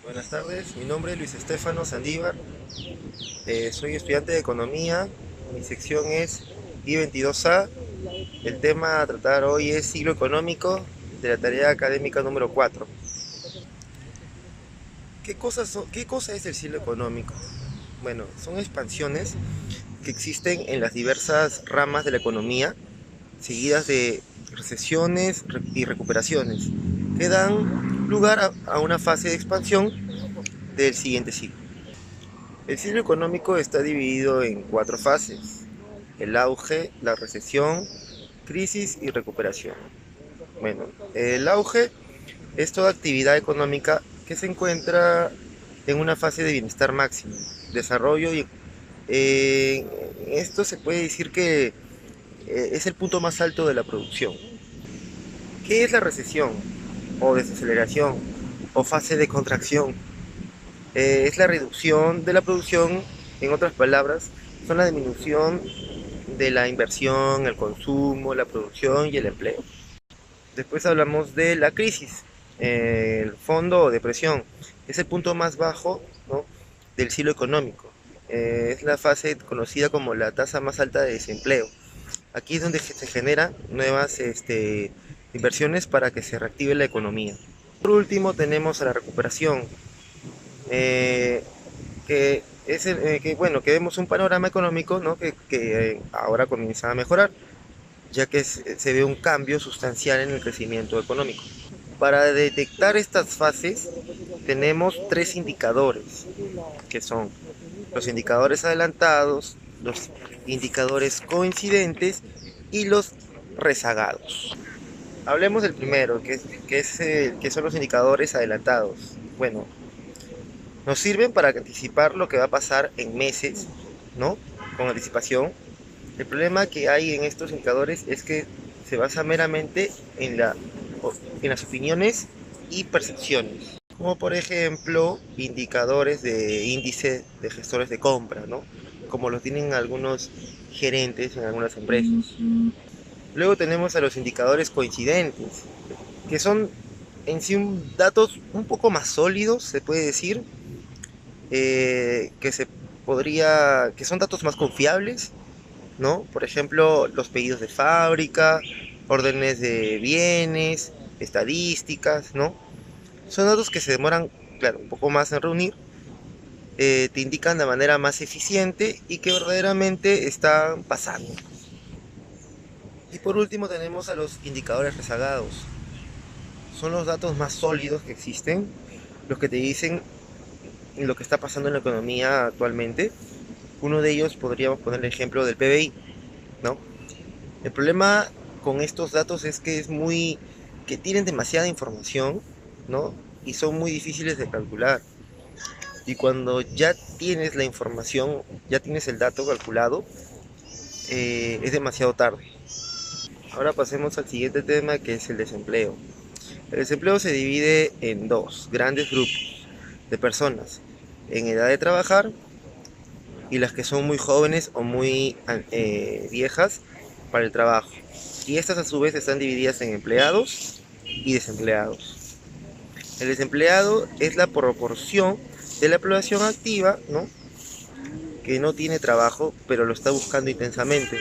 Buenas tardes, mi nombre es Luis Estefano Sandívar, soy estudiante de Economía, mi sección es I22A, el tema a tratar hoy es ciclo económico de la tarea académica número 4. ¿Qué cosa es el ciclo económico? Bueno, son expansiones que existen en las diversas ramas de la economía, seguidas de recesiones y recuperaciones, que dan lugar a una fase de expansión del siguiente ciclo. El ciclo económico está dividido en cuatro fases: el auge, la recesión, crisis y recuperación. Bueno, el auge es toda actividad económica que se encuentra en una fase de bienestar máximo, desarrollo y esto se puede decir que es el punto más alto de la producción. ¿Qué es la recesión o desaceleración o fase de contracción? Es la reducción de la producción, en otras palabras, son la disminución de la inversión, el consumo, la producción y el empleo. Después hablamos de la crisis, el fondo o depresión. Es el punto más bajo, ¿no?, del ciclo económico. Es la fase conocida como la tasa más alta de desempleo. Aquí es donde se generan nuevas inversiones para que se reactive la economía. Por último tenemos a la recuperación, eh, bueno, que vemos un panorama económico, ¿no?, que ahora comienza a mejorar, ya que se ve un cambio sustancial en el crecimiento económico. Para detectar estas fases tenemos tres indicadores, que son los indicadores adelantados, los indicadores coincidentes y los rezagados. Hablemos del primero, que son los indicadores adelantados. Bueno, nos sirven para anticipar lo que va a pasar en meses, ¿no?, con anticipación. El problema que hay en estos indicadores es que se basa meramente en, en las opiniones y percepciones, como por ejemplo indicadores de índice de gestores de compra, ¿no?, como los tienen algunos gerentes en algunas empresas. Luego tenemos a los indicadores coincidentes, que son en sí datos un poco más sólidos, se puede decir, que son datos más confiables, ¿no? Por ejemplo, los pedidos de fábrica, órdenes de bienes, estadísticas, ¿no? Son datos que se demoran, claro, un poco más en reunir, te indican de manera más eficiente y que verdaderamente están pasando. Y por último tenemos a los indicadores rezagados. Son los datos más sólidos que existen, los que te dicen lo que está pasando en la economía actualmente. Uno de ellos podríamos poner el ejemplo del PBI, ¿no? El problema con estos datos es que tienen demasiada información, ¿no? Y son muy difíciles de calcular. Y cuando ya tienes la información, ya tienes el dato calculado, es demasiado tarde. Ahora pasemos al siguiente tema, que es el desempleo. El desempleo se divide en dos grandes grupos de personas en edad de trabajar y las que son muy jóvenes o muy viejas para el trabajo. Y estas a su vez están divididas en empleados y desempleados. El desempleado es la proporción de la población activa, ¿no?, que no tiene trabajo pero lo está buscando intensamente.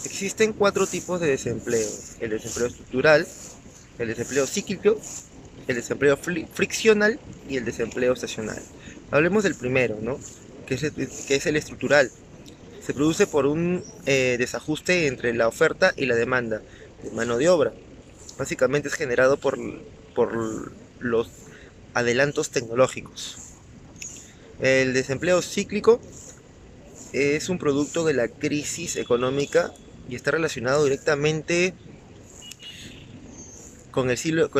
Existen cuatro tipos de desempleo: el desempleo estructural, el desempleo cíclico, el desempleo friccional y el desempleo estacional. Hablemos del primero, ¿no?, que es el estructural. Se produce por un desajuste entre la oferta y la demanda de mano de obra. Básicamente es generado por los adelantos tecnológicos. El desempleo cíclico es un producto de la crisis económica y está relacionado directamente con el ciclo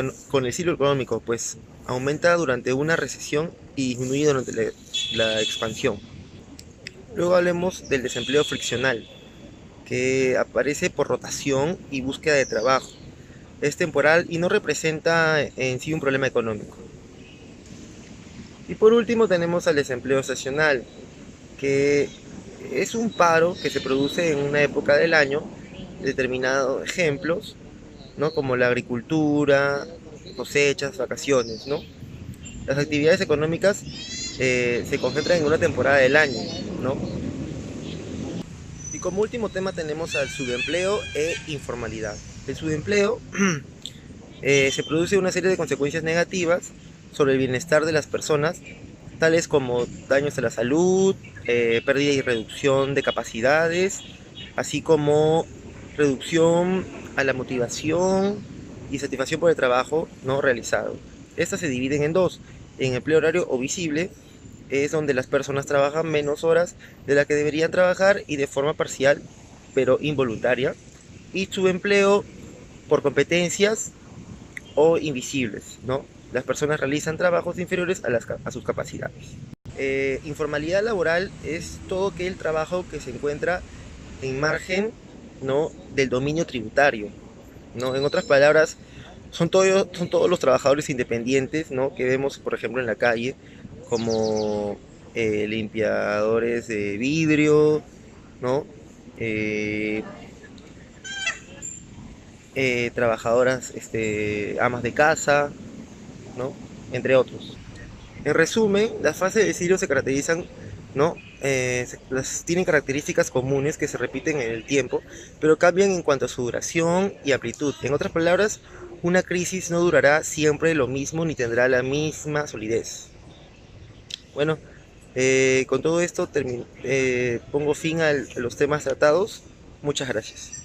económico, pues aumenta durante una recesión y disminuye durante la expansión. Luego hablemos del desempleo friccional, que aparece por rotación y búsqueda de trabajo. Es temporal y no representa en sí un problema económico. Y por último tenemos al desempleo estacional, que es un paro que se produce en una época del año, determinados ejemplos, ¿no?, como la agricultura, cosechas, vacaciones, ¿no? Las actividades económicas se concentran en una temporada del año, ¿no? Y como último tema tenemos al subempleo e informalidad. El subempleo se produce una serie de consecuencias negativas sobre el bienestar de las personas, tales como daños a la salud, pérdida y reducción de capacidades, así como reducción a la motivación y satisfacción por el trabajo no realizado. Estas se dividen en dos: en empleo horario o visible, es donde las personas trabajan menos horas de las que deberían trabajar y de forma parcial pero involuntaria, y subempleo por competencias o invisibles, ¿no? Las personas realizan trabajos inferiores a sus capacidades. Informalidad laboral es todo aquel trabajo que se encuentra en margen, ¿no?, del dominio tributario, ¿no? En otras palabras, son todos los trabajadores independientes, ¿no?, que vemos, por ejemplo, en la calle, como limpiadores de vidrio, ¿no? Eh, Trabajadoras, amas de casa, ¿no? Entre otros. En resumen, las fases de ciclo se caracterizan, ¿no? Tienen características comunes que se repiten en el tiempo, pero cambian en cuanto a su duración y amplitud. En otras palabras, una crisis no durará siempre lo mismo ni tendrá la misma solidez. Bueno, con todo esto pongo fin a los temas tratados. Muchas gracias.